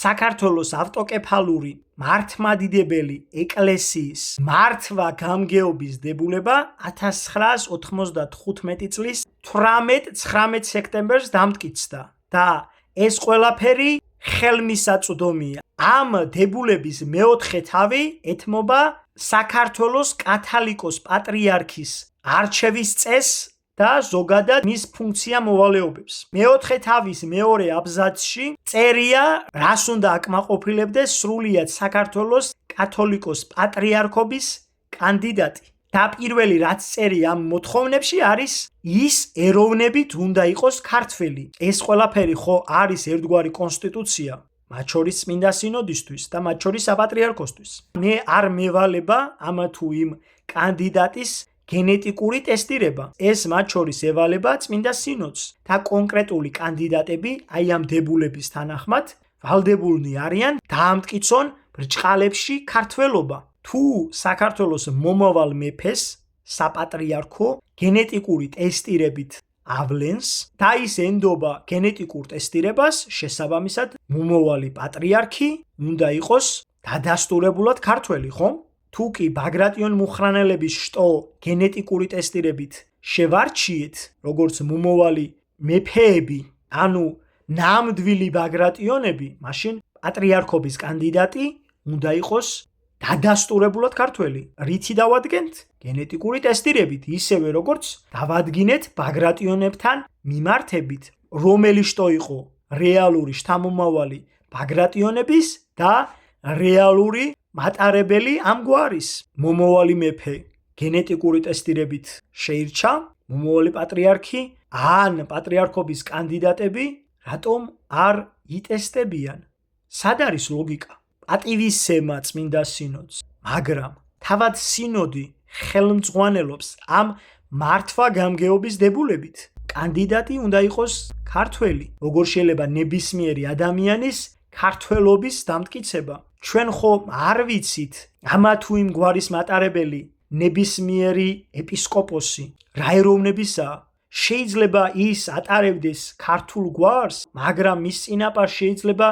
საქართველოს ავტოკეფალური მართლმადიდებელი ეკლესიის მართვა-გამგეობის დებულება 1995 წლის 18-19 სექტემბერს დამტკიცდა და ეს ყველაფერი ხელმისაწვდომია. ამ დებულების მეოთხე თავი ეთმობა საქართველოს კათალიკოს პატრიარქის არჩევის წესს და ზოგადად მის ფუნქცია მოვალეობებს. მეოთხე თავის მეორე აბზაცში წერია, რას უნდა აკმაყოფილებდეს სრულიად საქართველოს კათოლიკოს პატრიარქობის კანდიდატი. და პირველი რაც წერია ამ მოთხოვნებში არის ის ეროვნებით უნდა იყოს ქართველი. ეს ყველაფერი ხო არის ერთგვარი კონსტიტუცია, მათ შორის წმინდა სინოდისთვის და მათ შორის საპატრიარქოსთვის. მე არ მევალება ამ თუ იმ კანდიდატის გენეტიკური ტესტირება. ეს მათ შორის ევალება წმინდა სინოდს და კონკრეტული კანდიდატები აი ამ დებულების თანახმად ვალდებულნი არიან დაამტკიცონ ბრჭყალებში ქართველობა. თუ საქართველოს მომავალ მეფეს საპატრიარქო გენეტიკური ტესტირებით ავლენს და ის ენდობა გენეტიკურ ტესტირებას, შესაბამისად მომავალი პატრიარქი უნდა იყოს დადასტურებულად ქართველი, ხო? თუ კი ბაგრატიონ მუხრანელების შტო გენეტიკური ტესტირებით შევარჩიეთ, როგორც მომავალი მეფეები, ანუ ნამდვილი ბაგრატიონები, მაშინ პატრიარქობის კანდიდატი უნდა იყოს დადასტურებულად ქართველი. რითი დავადგენთ? გენეტიკური ტესტირებით, ისევე როგორც დავადგინეთ ბაგრატიონებთან მიმართებით, რომელი შტო იყო რეალური შთამომავალი ბაგრატიონების და რეალური მატარებელი ამ გვარის. მომავალი მეფე გენეტიკური ტესტირებით შეირჩა, მომავალი პატრიარქი ან პატრიარქობის კანდიდატები რატომ არ იტესტებიან? სად არის ლოგიკა? პატივისცემა წმინდა სინოდს, მაგრამ თავად სინოდი ხელმძღვანელობს ამ მართვა-გამგეობის დებულებით. კანდიდატი უნდა იყოს ქართველი. როგორ შეიძლება ნებისმიერი ადამიანის ქართველობის დამტკიცება? ჩვენ ხო არ ვიცით ამა თუ იმ გვარის მატარებელი ნებისმიერი ეპისკოპოსი რა ეროვნებისაა? შეიძლება ის ატარებდეს ქართულ გვარს, მაგრამ მის წინაპარ შეიძლება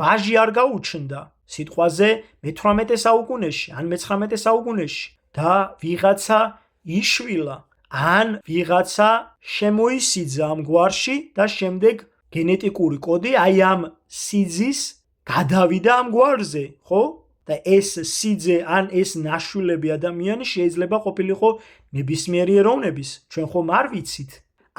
ვაჟი არ გაუჩნდა სიტყვაზე მე-18 საუკუნეში ან მე-19 საუკუნეში და ვიღაცა იშვილა ან ვიღაცა შემოისიძა ამ გვარში და შემდეგ გენეტიკური კოდი აი ამ სიძის გადავიდა ამ გვარზე, ხო? და ეს სიძე ან ეს ნაშვილები ადამიანი შეიძლება ყოფილიყო ნებისმიერი ეროვნების. ჩვენ ხომ არ ვიცით.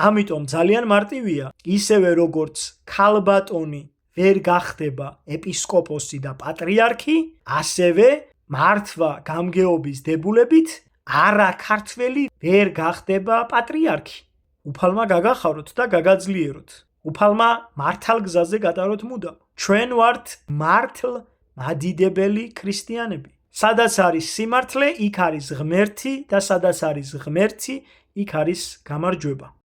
ამიტომ ძალიან მარტივია, ისევე როგორც ქალბატონი ვერ გახდება ეპისკოპოსი და პატრიარქი, ასევე მართვა-გამგეობის დებულებით არა ქართველი ვერ გახდება პატრიარქი. უფალმა გაგახაროთ და გაგაძლიეროთ. უფალმა მართალ გზაზე გატაროთ მუდამ. ჩვენ ვართ მართლმადიდებელი ქრისტიანები. სადაც არის სიმართლე, იქ არის ღმერთი და სადაც არის ღმერთი, იქ არის გამარჯვება.